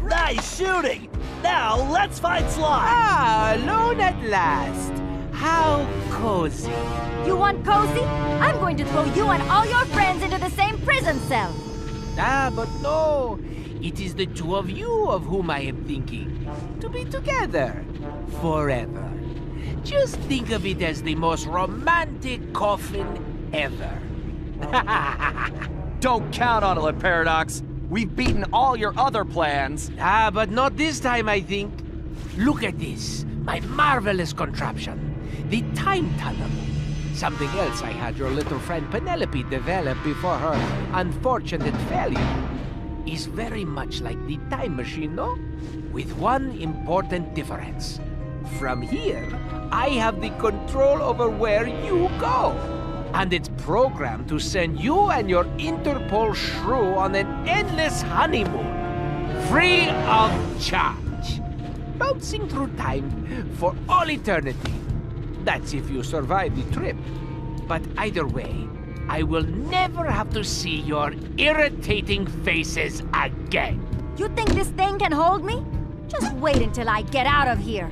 Nice shooting! Now, let's find Sly! Ah, alone at last. How cozy. You want cozy? I'm going to throw you and all your friends into the same prison cell. Ah, but no. It is the two of you of whom I am thinking. To be together. Forever. Just think of it as the most romantic coffin ever. Don't count on it, Paradox. We've beaten all your other plans. Ah, but not this time, I think. Look at this. My marvelous contraption. The time tunnel. Something else I had your little friend Penelope develop before her unfortunate failure. Is very much like the time machine, no? With one important difference. From here, I have the control over where you go. And it's programmed to send you and your Interpol shrew on an endless honeymoon. Free of charge. Bouncing through time for all eternity. That's if you survive the trip. But either way, I will never have to see your irritating faces again. You think this thing can hold me? Just wait until I get out of here.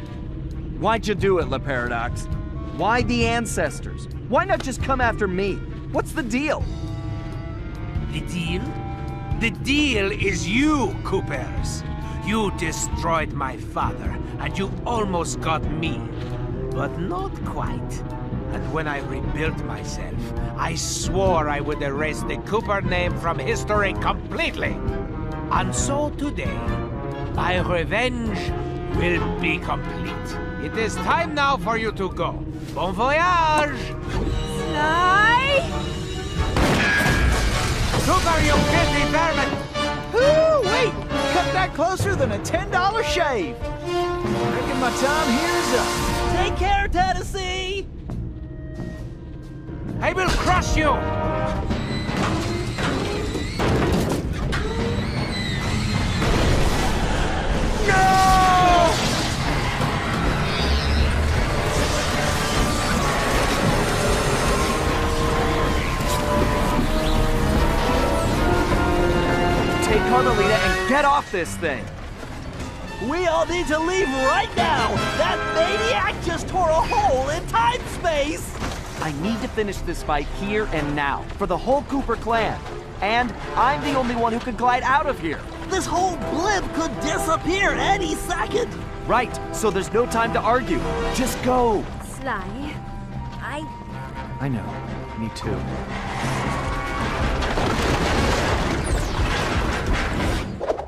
Why'd you do it, Paradox? Why the ancestors? Why not just come after me? What's the deal? The deal? The deal is you, Coopers. You destroyed my father, and you almost got me. But not quite. And when I rebuilt myself, I swore I would erase the Cooper name from history completely. And so today, my revenge will be complete. It is time now for you to go. Bon voyage! Sly! Cooper, you filthy vermin! Ooh, wait! Cut that closer than a $10 shave! Reckon my time here's up. Take care, Tennessee! I will crush you! Take Carmelita and get off this thing. We all need to leave right now! That maniac just tore a hole in time-space! I need to finish this fight here and now, for the whole Cooper clan. And I'm the only one who can glide out of here. This whole blimp could disappear any second! Right, so there's no time to argue. Just go. Sly, I know. Me too.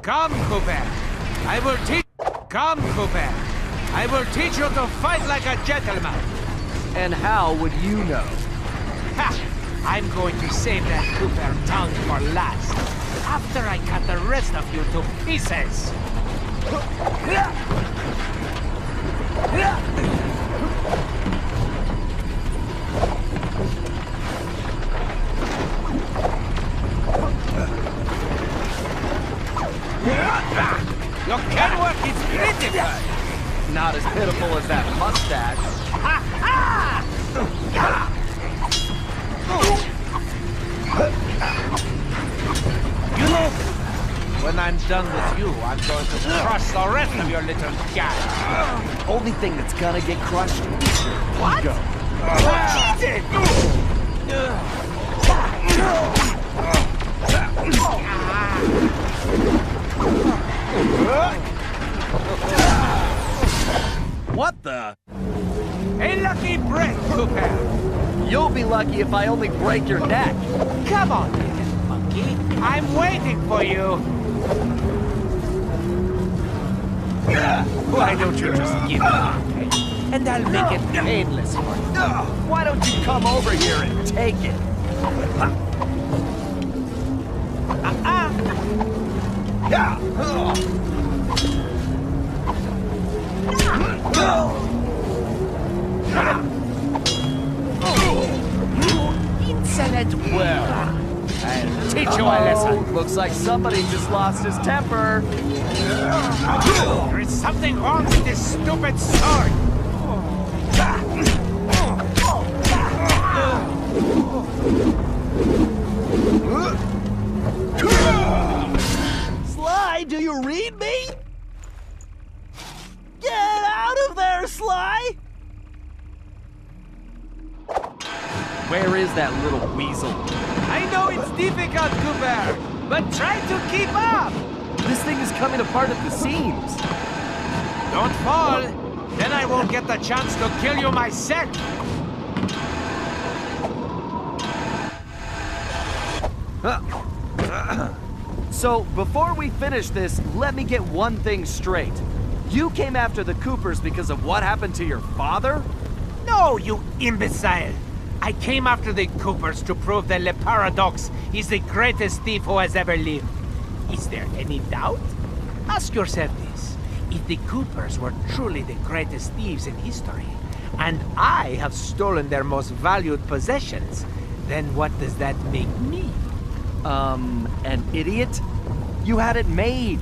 Come, Cooper. I will teach... Come, Cooper. I will teach you to fight like a gentleman. And how would you know? Ha! I'm going to save that Cooper tongue for last. After I cut the rest of you to pieces. Your can work is pitiful. Not as pitiful as that mustache. Ha ha! You know, when I'm done with you, I'm going to crush the rest of your little gang. Only thing that's gonna get crushed is your What? ego. Cheated! What the? A lucky break, Cooper. You'll be lucky if I only break your neck. Come on, little monkey. I'm waiting for you. Why don't you just give up, okay? And I'll make it painless for you. Why don't you come over here and take it? Insolent world. I'll teach you a lesson. Looks like somebody just lost his temper. There is something wrong with this stupid sword. Sly, Sly, do you read me? Get out of there, Sly! Where is that little weasel? I know it's difficult, Cooper, but try to keep up! This thing is coming apart at the seams. Don't fall, then I won't get the chance to kill you myself! So, before we finish this, let me get one thing straight. You came after the Coopers because of what happened to your father? No, you imbecile! I came after the Coopers to prove that Le Paradox is the greatest thief who has ever lived. Is there any doubt? Ask yourself this. If the Coopers were truly the greatest thieves in history, and I have stolen their most valued possessions, then what does that make me? An idiot? You had it made.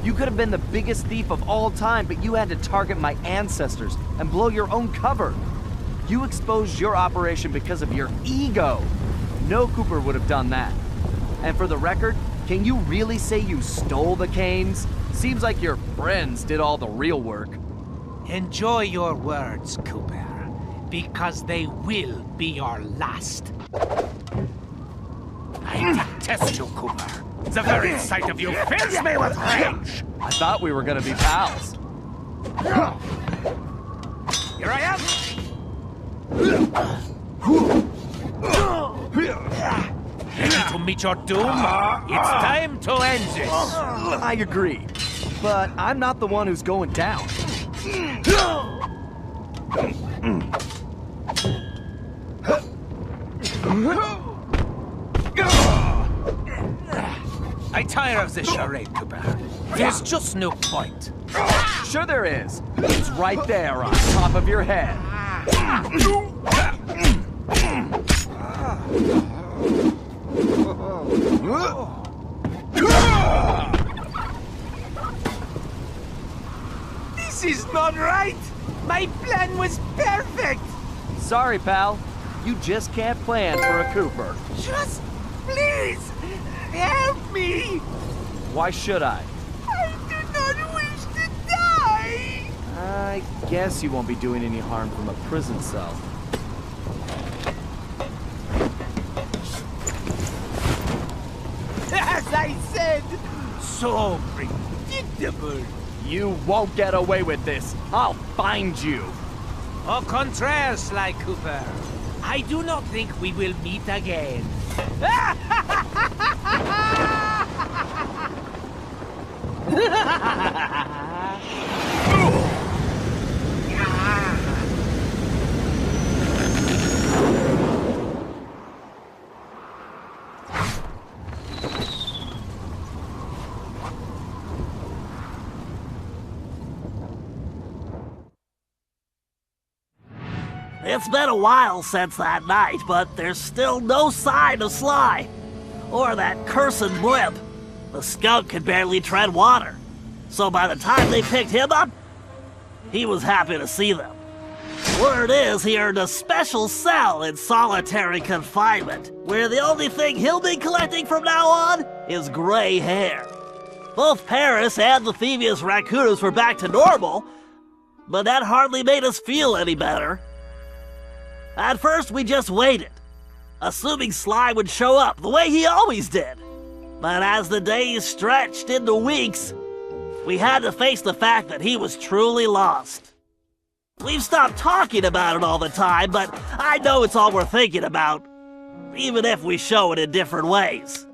You could have been the biggest thief of all time, but you had to target my ancestors and blow your own cover. You exposed your operation because of your ego. No Cooper would have done that. And for the record, can you really say you stole the canes? Seems like your friends did all the real work. Enjoy your words, Cooper, because they will be your last. I detest you, Cooper. The very sight of you fills me with rage! I thought we were gonna be pals. Here I am! Ready to meet your doom? It's time to end this! I agree, but I'm not the one who's going down. I tire of this charade, Cooper. There's just no point. Sure there is. It's right there on top of your head. This is not right! My plan was perfect! Sorry, pal. You just can't plan for a Cooper. Just please help me! Why should I? I do not wish to die! I guess you won't be doing any harm from a prison cell. As I said, so predictable. You won't get away with this. I'll find you. Au contraire, Sly Cooper. I do not think we will meet again. It's been a while since that night, but there's still no sign of Sly. Or that cursed blimp. The skunk could barely tread water. So by the time they picked him up, he was happy to see them. Word is he earned a special cell in solitary confinement, where the only thing he'll be collecting from now on is gray hair. Both Paris and the Thieves raccoons were back to normal, but that hardly made us feel any better. At first, we just waited, assuming Sly would show up the way he always did. But as the days stretched into weeks, we had to face the fact that he was truly lost. We've stopped talking about it all the time, but I know it's all we're thinking about, even if we show it in different ways.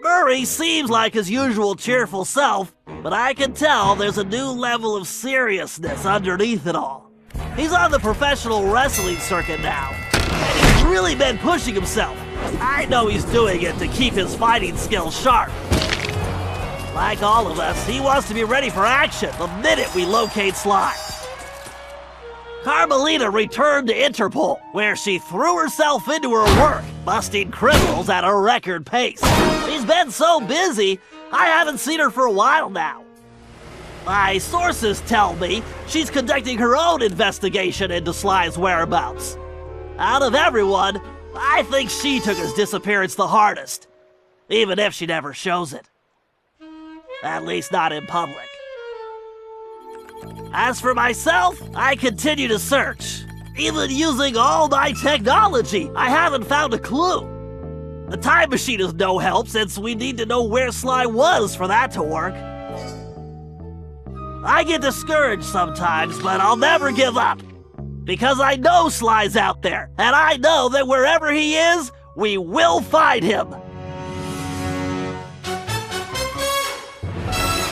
Murray seems like his usual cheerful self, but I can tell there's a new level of seriousness underneath it all. He's on the professional wrestling circuit now, and he's really been pushing himself. I know he's doing it to keep his fighting skills sharp. Like all of us, he wants to be ready for action the minute we locate Sly. Carmelita returned to Interpol, where she threw herself into her work, busting criminals at a record pace. She's been so busy, I haven't seen her for a while now. My sources tell me she's conducting her own investigation into Sly's whereabouts. Out of everyone, I think she took his disappearance the hardest, even if she never shows it. At least not in public. As for myself, I continue to search. Even using all my technology, I haven't found a clue. The time machine is no help since we need to know where Sly was for that to work. I get discouraged sometimes, but I'll never give up. Because I know Sly's out there, and I know that wherever he is, we will find him.